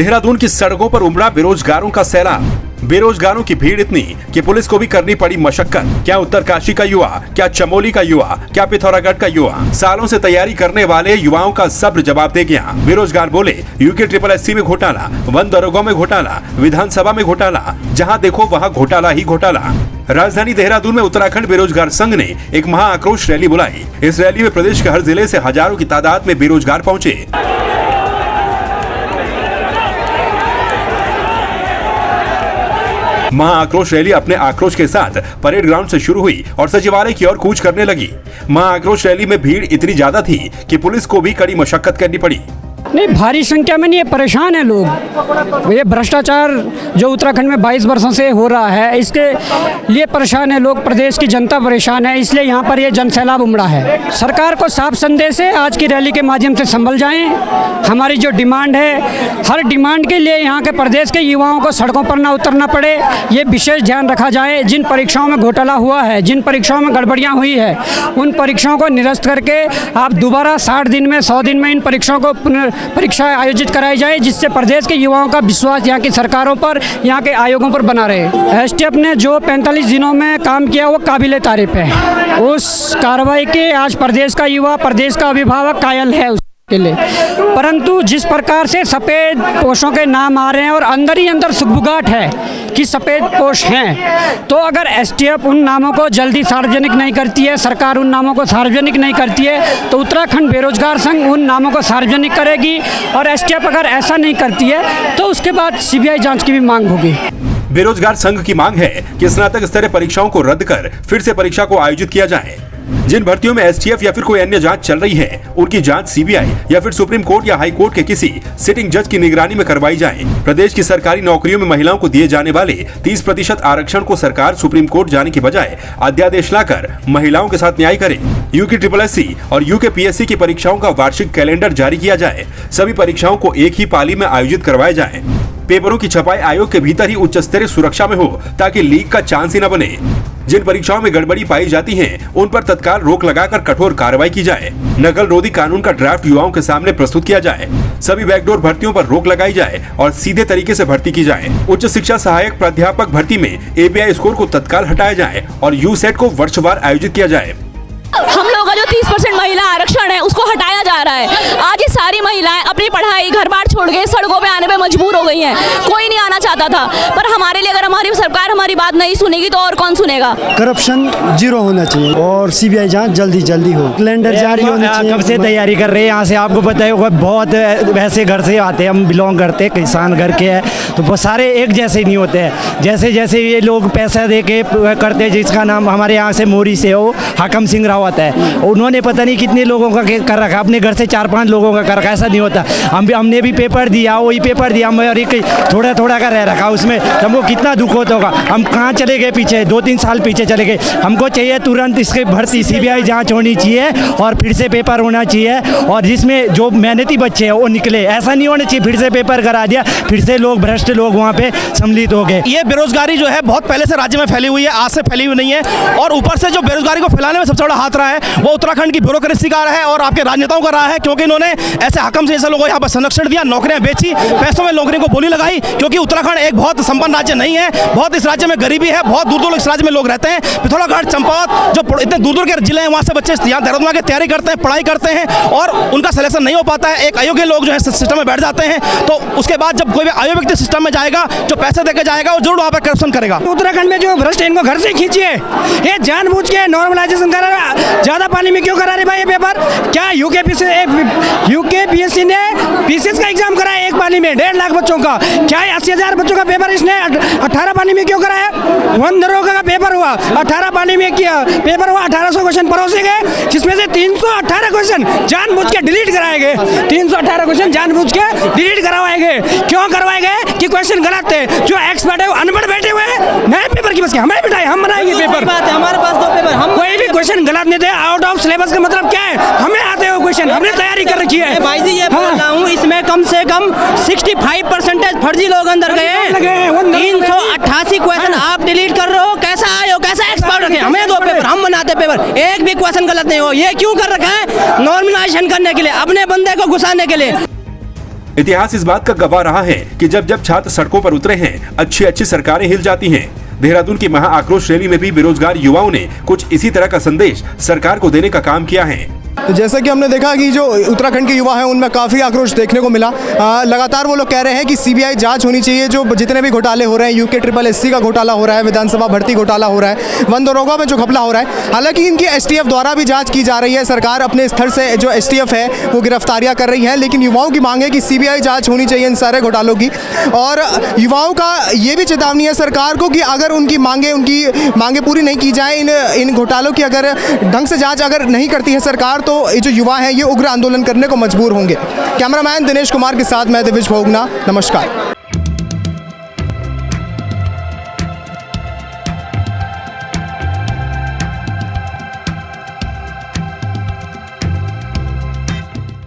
देहरादून की सड़कों पर उमड़ा बेरोजगारों का सैलाब। बेरोजगारों की भीड़ इतनी कि पुलिस को भी करनी पड़ी मशक्कत। क्या उत्तरकाशी का युवा, क्या चमोली का युवा, क्या पिथौरागढ़ का युवा, सालों से तैयारी करने वाले युवाओं का सब्र जवाब दे गया। बेरोजगार बोले यूके SSSC में घोटाला, वन दरोगा में घोटाला, विधानसभा में घोटाला, जहां देखो वहां घोटाला ही घोटाला। राजधानी देहरादून में उत्तराखंड बेरोजगार संघ ने एक महा आक्रोश रैली बुलाई। इस रैली में प्रदेश के हर जिले से हजारों की तादाद में बेरोजगार पहुंचे। महा आक्रोश रैली अपने आक्रोश के साथ परेड ग्राउंड से शुरू हुई और सचिवालय की ओर कूच करने लगी। महा आक्रोश रैली में भीड़ इतनी ज्यादा थी कि पुलिस को भी कड़ी मशक्कत करनी पड़ी। नहीं, भारी संख्या में नहीं, परेशान है लोग। ये भ्रष्टाचार जो उत्तराखंड में 22 वर्षों से हो रहा है, इसके लिए परेशान है लोग, प्रदेश की जनता परेशान है, इसलिए यहाँ पर ये जनसैलाब उमड़ा है। सरकार को साफ संदेश है, आज की रैली के माध्यम से संभल जाएं। हमारी जो डिमांड है, हर डिमांड के लिए यहाँ के प्रदेश के युवाओं को सड़कों पर ना उतरना पड़े, ये विशेष ध्यान रखा जाए। जिन परीक्षाओं में घोटाला हुआ है, जिन परीक्षाओं में गड़बड़ियाँ हुई है, उन परीक्षाओं को निरस्त करके आप दोबारा 60 दिन में, 100 दिन में इन परीक्षाओं को परीक्षा आयोजित कराई जाए, जिससे प्रदेश के युवाओं का विश्वास यहाँ की सरकारों पर, यहाँ के आयोगों पर बना रहे। STF ने जो 45 दिनों में काम किया वो काबिले तारीफ है। उस कार्रवाई के आज प्रदेश का युवा, प्रदेश का अभिभावक कायल है के लिए। परंतु जिस प्रकार से सफ़ेद पोशों के नाम आ रहे हैं और अंदर ही अंदर सुगबुगाहट है कि सफ़ेद पोश हैं, तो अगर STF उन नामों को जल्दी सार्वजनिक नहीं करती है, सरकार उन नामों को सार्वजनिक नहीं करती है, तो उत्तराखंड बेरोजगार संघ उन नामों को सार्वजनिक करेगी। और STF अगर ऐसा नहीं करती है तो उसके बाद CBI जांच की भी मांग होगी। बेरोजगार संघ की मांग है कि स्नातक स्तरीय परीक्षाओं को रद्द कर फिर से परीक्षा को आयोजित किया जाए। जिन भर्तियों में STF या फिर कोई अन्य जांच चल रही है, उनकी जांच CBI या फिर सुप्रीम कोर्ट या हाई कोर्ट के किसी सिटिंग जज की निगरानी में करवाई जाए। प्रदेश की सरकारी नौकरियों में महिलाओं को दिए जाने वाले 30% आरक्षण को सरकार सुप्रीम कोर्ट जाने की बजाय अध्यादेश लाकर महिलाओं के साथ न्याय करे। यूके SSSC और यूके PSC की परीक्षाओं का वार्षिक कैलेंडर जारी किया जाए। सभी परीक्षाओं को एक ही पाली में आयोजित करवाए जाए। पेपरों की छपाई आयोग के भीतर ही उच्च स्तरीय सुरक्षा में हो, ताकि लीक का चांस ही न बने। जिन परीक्षाओं में गड़बड़ी पाई जाती है, उन पर तत्काल रोक लगाकर कठोर कार्रवाई की जाए। नकल रोधी कानून का ड्राफ्ट युवाओं के सामने प्रस्तुत किया जाए। सभी बैकडोर भर्तियों पर रोक लगाई जाए और सीधे तरीके से भर्ती की जाए। उच्च शिक्षा सहायक प्राध्यापक भर्ती में API स्कोर को तत्काल हटाया जाए और USET को वर्षवार आयोजित किया जाए। हम लोगों का जो 30% महिला आरक्षण है उसको हटाया जा रहा है। आज ये सारी महिलाएं अपनी पढ़ाई घर बार छोड़ के सड़कों पे आने पे मजबूर हो गई हैं। कोई नहीं आना चाहता था, पर हमारे लिए अगर हमारी सरकार हमारी बात नहीं सुनेगी तो और कौन सुनेगा। करप्शन 0 होना चाहिए और CBI जांच जल्दी हो। कैलेंडर जारी होना चाहिए। कब से तैयारी कर रहे हैं, यहाँ से आपको पता है बहुत वैसे घर से आते हैं, हम बिलोंग करते हैं, किसान घर के हैं, तो वो सारे एक जैसे नहीं होते हैं। जैसे जैसे ये लोग पैसा दे के करते हैं, जिसका नाम हमारे यहाँ से मोरी से हो हाकम सिंह रावत है, उन्होंने पता नहीं कितने लोगों का कर रखा, अपने घर से 4-5 लोगों का कर रखा। ऐसा नहीं होता। हमने भी पेपर दिया, वही पेपर दिया, और एक थोड़ा का रह रखा, उसमें हमको कितना दुख होता होगा। हम कहाँ चले गए पीछे, 2-3 साल पीछे चले गए। हमको चाहिए तुरंत इसके भर्ती CBI जांच होनी चाहिए और फिर से पेपर होना चाहिए, और जिसमें जो मेहनती बच्चे हैं वो निकले। ऐसा नहीं होना चाहिए फिर से पेपर करा दिया, फिर से लोग भ्रष्ट लोग वहाँ पे सम्मिलित हो गए। ये बेरोजगारी जो है बहुत पहले से राज्य में फैली हुई है, आज से फैली हुई नहीं है। और ऊपर से जो बेरोजगारी को फैलाने में सबसे बड़ा हाथ रहा है वो उत्तराखंड की ब्यूरोक्रेसी का रहा है और आपके राजनेताओं का रहा है, क्योंकि इन्होंने ऐसे हकम से ऐसे लोगों को यहाँ पर संरक्षण दिया, नौकरियां बेची, पैसों में नौकरियों को बोली लगाई। क्योंकि उत्तराखंड एक बहुत संपन्न राज्य नहीं है, बहुत इस राज्य में गरीबी है, बहुत दूर इस राज्य में लोग रहते हैं। पिथौरागढ़, चंपावत, जो इतने दूर के जिले हैं, वहाँ से बच्चे यहाँ देहरादून की तैयारी करते हैं, पढ़ाई करते हैं और उनका सिलेक्शन नहीं हो पाता है। एक अयोग्य लोग जो है सिस्टम में बैठ जाते हैं, तो उसके बाद जब कोई भी अयोग्य व्यक्ति सिस्टम में जाएगा, जो पैसे देकर जाएगा, वो जरूर वहाँ पर करप्शन करेगा। उत्तराखंड में जो भ्रष्ट इनको घर से खींचिए, ये जानबूझ के नॉर्मलाइजेशन करा, ज्यादा पानी में क्यों करा रहे भाई ये पेपर? क्या यूके PSC ने PCS का एग्जाम कराया एक पानी में 1.5 लाख बच्चों का? क्या 80,000 बच्चों का पेपर इसने 18 पानी में क्यों कराया? वन दरोगा का पेपर हुआ 18 पानी में किया, पेपर हुआ 1800 क्वेश्चन परोसे गए, जिसमें से 318 क्वेश्चन जानबूझ के डिलीट कराए गए। 318 क्वेश्चन जानबूझ के डिलीट करवाए गए। क्यों करवाए गए? कि क्वेश्चन गलत थे। जो एक्सपर्ट है वो अनपढ़ बैठे हुए हैं, नए पेपर की बस हमें बिठाए, हम बनाएंगे पेपर। हमारे पास 2 पेपर, हम कोई भी क्वेश्चन गलत नहीं थे। आउट ऑफ सिलेबस का मतलब क्या है? हमें आते हो क्वेश्चन, हमने तैयारी कर रखी है। भाई जी ये बोल रहा हूँ, इसमें कम से कम 65% फर्जी लोग अंदर गए। 388 क्वेश्चन आप डिलीट कर रहे हो। कैसा आए हो, कैसा एक्सपर्ट रखे? हमें 2 पेपर, हम बनाते पेपर, एक भी क्वेश्चन गलत नहीं हो। ये क्यों कर रखा है? नॉर्मलाइजेशन करने के लिए, अपने बंदे को घुसाने के लिए। इतिहास इस बात का गवाह रहा है कि जब जब छात्र सड़कों पर उतरे हैं, अच्छी अच्छी सरकारें हिल जाती हैं। देहरादून की महा आक्रोश रैली में भी बेरोजगार युवाओं ने कुछ इसी तरह का संदेश सरकार को देने का काम किया है। तो जैसा कि हमने देखा कि जो उत्तराखंड के युवा हैं उनमें काफ़ी आक्रोश देखने को मिला। लगातार वो लोग कह रहे हैं कि सीबीआई जांच होनी चाहिए। जो जितने भी घोटाले हो रहे हैं, यूके SSS का घोटाला हो रहा है, विधानसभा भर्ती घोटाला हो रहा है, वन दरोगा में जो घपला हो रहा है, हालांकि इनकी STF द्वारा भी जाँच की जा रही है। सरकार अपने स्तर से जो STF है वो गिरफ्तारियाँ कर रही है, लेकिन युवाओं की मांग है कि सीबीआई जाँच होनी चाहिए इन सारे घोटालों की। और युवाओं का ये भी चेतावनी है सरकार को कि अगर उनकी मांगे पूरी नहीं की जाए, इन घोटालों की अगर ढंग से जाँच अगर नहीं करती है सरकार, तो ये जो युवा हैं ये उग्र आंदोलन करने को मजबूर होंगे। कैमरामैन दिनेश कुमार के साथ मैं दिविज भोगना, नमस्कार।